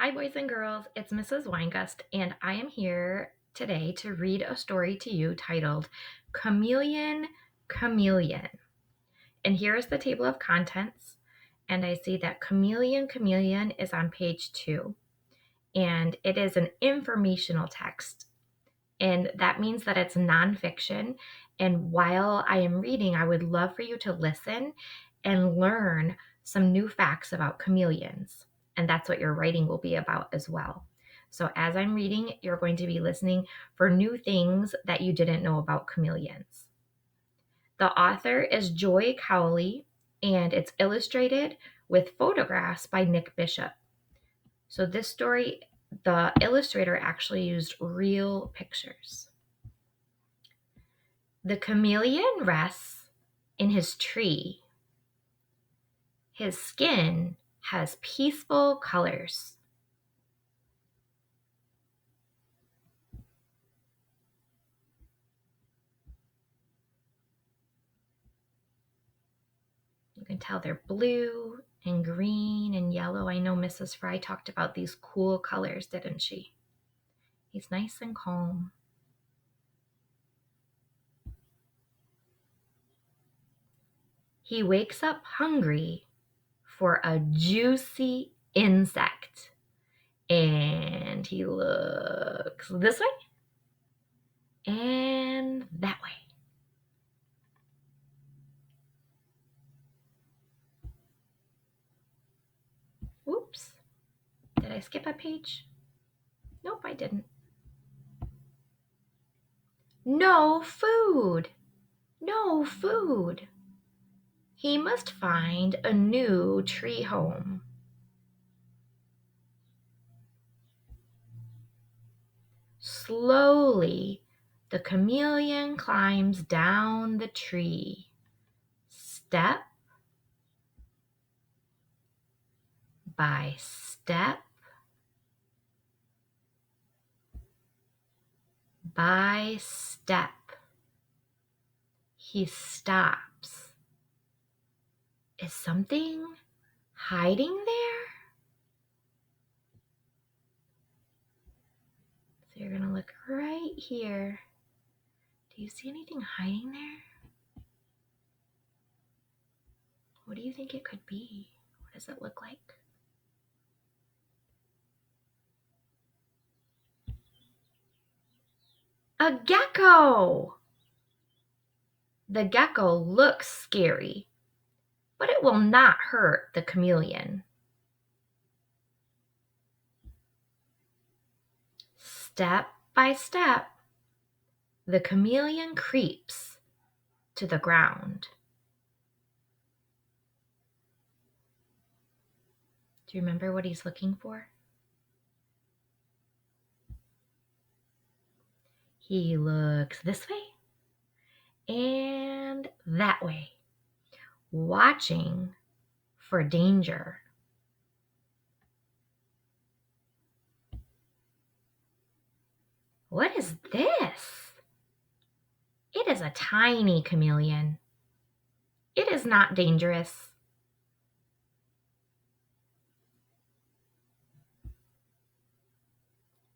Hi, boys and girls. It's Mrs. Weingust, and I am here today to read a story to you titled Chameleon, Chameleon. And here is the table of contents. And I see that Chameleon, Chameleon is on page 2. And it is an informational text. And that means that it's nonfiction. And while I am reading, I would love for you to listen and learn some new facts about chameleons. And that's what your writing will be about as well. So as I'm reading, you're going to be listening for new things that you didn't know about chameleons. The author is Joy Cowley, and it's illustrated with photographs by Nick Bishop. So this story, the illustrator actually used real pictures. The chameleon rests in his tree. His skin has peaceful colors. You can tell they're blue and green and yellow. I know Mrs. Fry talked about these cool colors, didn't she? He's nice and calm. He wakes up hungry for a juicy insect. And he looks this way and that way. Whoops. Did I skip a page? Nope, I didn't. No food. No food. He must find a new tree home. Slowly, the chameleon climbs down the tree. Step by step by step. He stops. Is something hiding there? So you're going to look right here. Do you see anything hiding there? What do you think it could be? What does it look like? A gecko! The gecko looks scary, but it will not hurt the chameleon. Step by step, the chameleon creeps to the ground. Do you remember what he's looking for? He looks this way and that way, watching for danger. What is this? It is a tiny chameleon. It is not dangerous.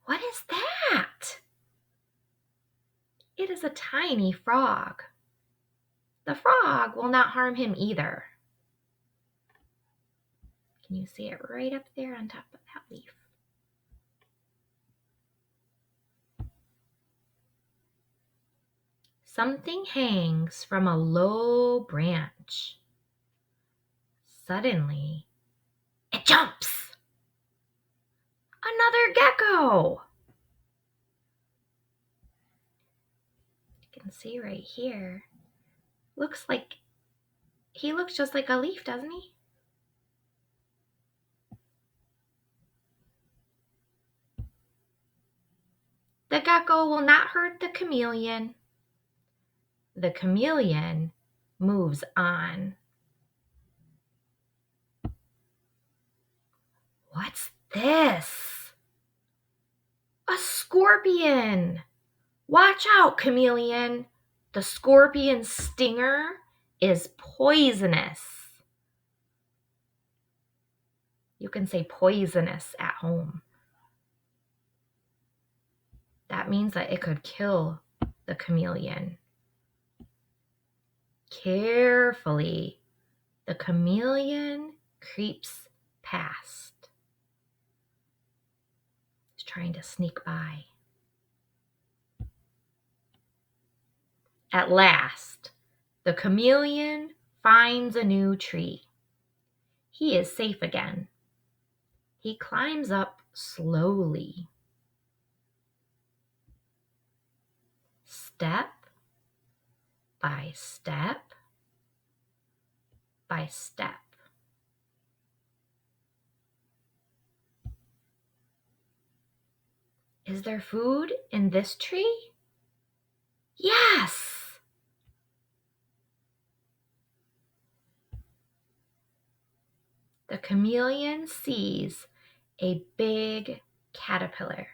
What is that? It is a tiny frog. The frog will not harm him either. Can you see it right up there on top of that leaf? Something hangs from a low branch. Suddenly, it jumps. Another gecko. You can see right here. He looks just like a leaf, doesn't he? The gecko will not hurt the chameleon. The chameleon moves on. What's this? A scorpion! Watch out, chameleon! The scorpion's stinger is poisonous. You can say poisonous at home. That means that it could kill the chameleon. Carefully, the chameleon creeps past. He's trying to sneak by. At last, the chameleon finds a new tree. He is safe again. He climbs up slowly. Step by step by step. Is there food in this tree? Yes! The chameleon sees a big caterpillar.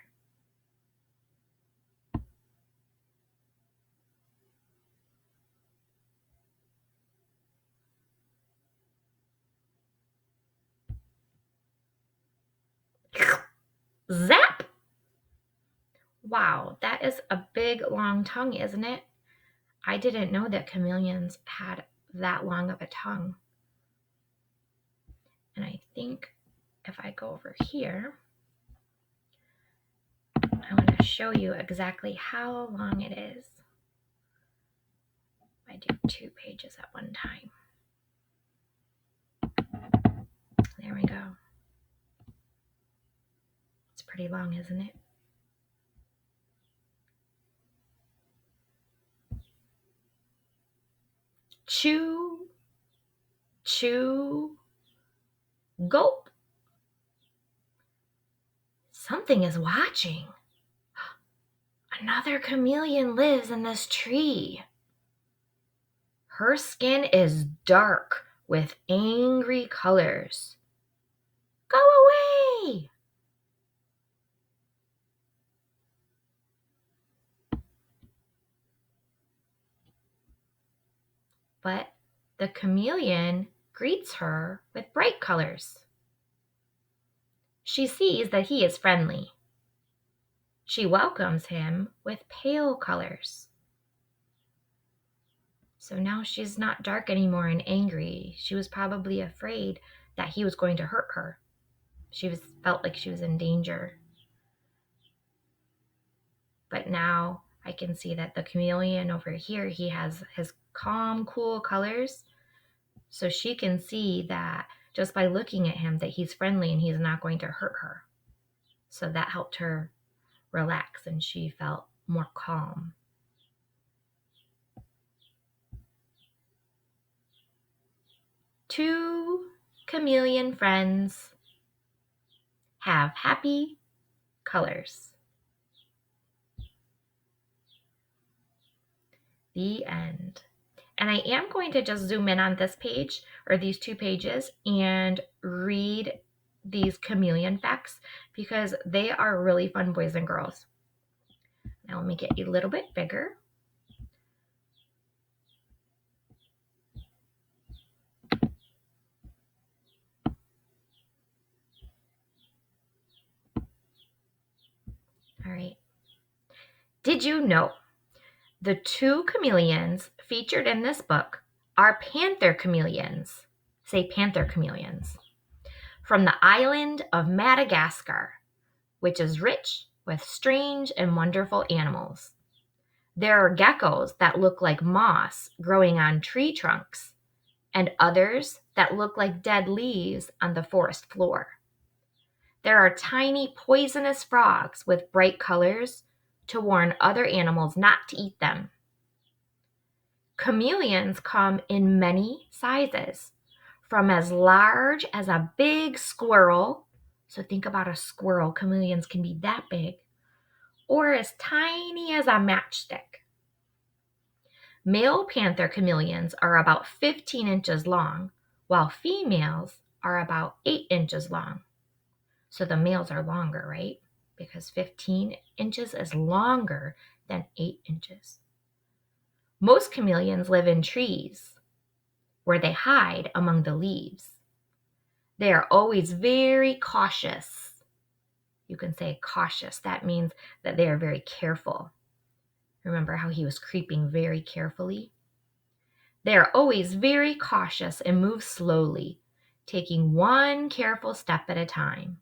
Zap! Wow, that is a big, long tongue, isn't it? I didn't know that chameleons had that long of a tongue. And I think if I go over here, I want to show you exactly how long it is. I do 2 pages at one time. There we go. It's pretty long, isn't it? Chew, chew, gulp. Something is watching. Another chameleon lives in this tree. Her skin is dark with angry colors. Go away! But the chameleon greets her with bright colors. She sees that he is friendly. She welcomes him with pale colors. So now she's not dark anymore and angry. She was probably afraid that he was going to hurt her. She felt like she was in danger. But now I can see that the chameleon over here, he has his calm, cool colors. So she can see that just by looking at him that he's friendly and he's not going to hurt her. So that helped her relax and she felt more calm. Two chameleon friends have happy colors. The end. And I am going to just zoom in on this page or these 2 pages and read these chameleon facts because they are really fun, boys and girls. Now I'll make it a little bit bigger. All right. Did you know the 2 chameleons featured in this book are panther chameleons? Say panther chameleons. From the island of Madagascar, which is rich with strange and wonderful animals. There are geckos that look like moss growing on tree trunks, and others that look like dead leaves on the forest floor. There are tiny poisonous frogs with bright colors to warn other animals not to eat them. Chameleons come in many sizes, from as large as a big squirrel, so think about a squirrel, chameleons can be that big, or as tiny as a matchstick. Male panther chameleons are about 15 inches long, while females are about 8 inches long. So the males are longer, right? Because 15 inches is longer than 8 inches. Most chameleons live in trees, where they hide among the leaves. They are always very cautious. You can say cautious. That means that they are very careful. Remember how he was creeping very carefully? They are always very cautious and move slowly, taking one careful step at a time.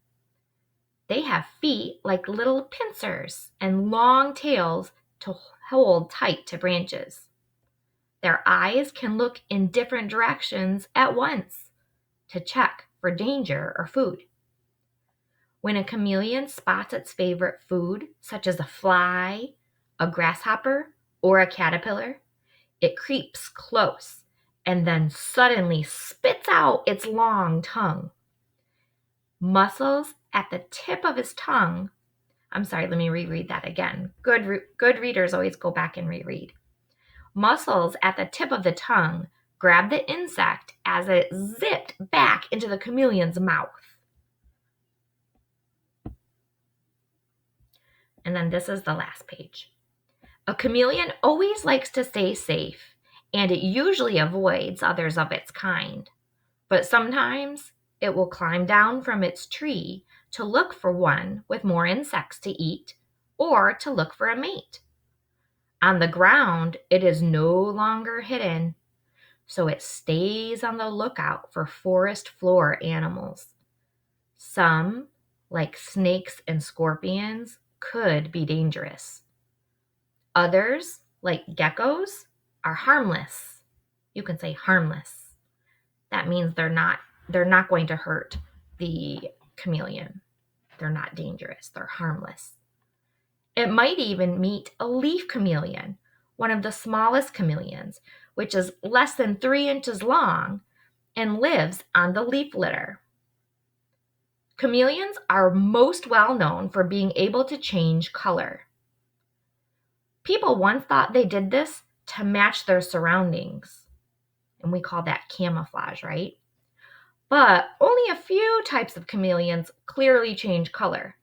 They have feet like little pincers and long tails to hold tight to branches. Their eyes can look in different directions at once to check for danger or food. When a chameleon spots its favorite food, such as a fly, a grasshopper, or a caterpillar, it creeps close and then suddenly spits out its long tongue. Muscles at the tip of his tongue. I'm sorry, let me reread that again. Good readers always go back and reread. Muscles at the tip of the tongue grab the insect as it zipped back into the chameleon's mouth. And then this is the last page. A chameleon always likes to stay safe, and it usually avoids others of its kind. But sometimes it will climb down from its tree to look for one with more insects to eat or to look for a mate. On the ground, it is no longer hidden, so it stays on the lookout for forest floor animals. Some, like snakes and scorpions, could be dangerous. Others, like geckos, are harmless. You can say harmless. That means they're not going to hurt the chameleon. They're not dangerous. They're harmless. It might even meet a leaf chameleon, one of the smallest chameleons, which is less than 3 inches long and lives on the leaf litter. Chameleons are most well known for being able to change color. People once thought they did this to match their surroundings, and we call that camouflage, right? But only a few types of chameleons clearly change color,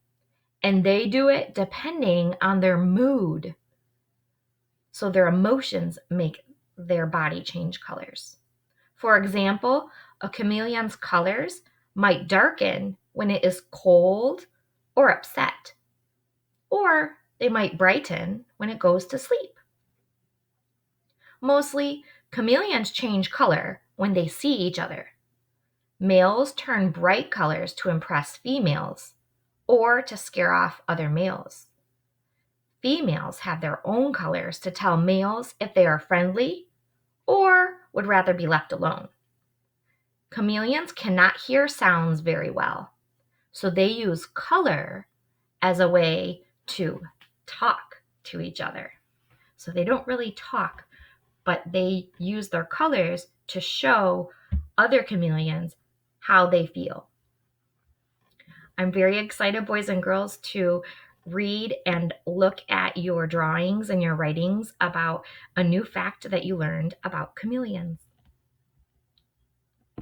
and they do it depending on their mood. So their emotions make their body change colors. For example, a chameleon's colors might darken when it is cold or upset, or they might brighten when it goes to sleep. Mostly, chameleons change color when they see each other. Males turn bright colors to impress females or to scare off other males. Females have their own colors to tell males if they are friendly or would rather be left alone. Chameleons cannot hear sounds very well, so they use color as a way to talk to each other. So they don't really talk, but they use their colors to show other chameleons how they feel. I'm very excited, boys and girls, to read and look at your drawings and your writings about a new fact that you learned about chameleons.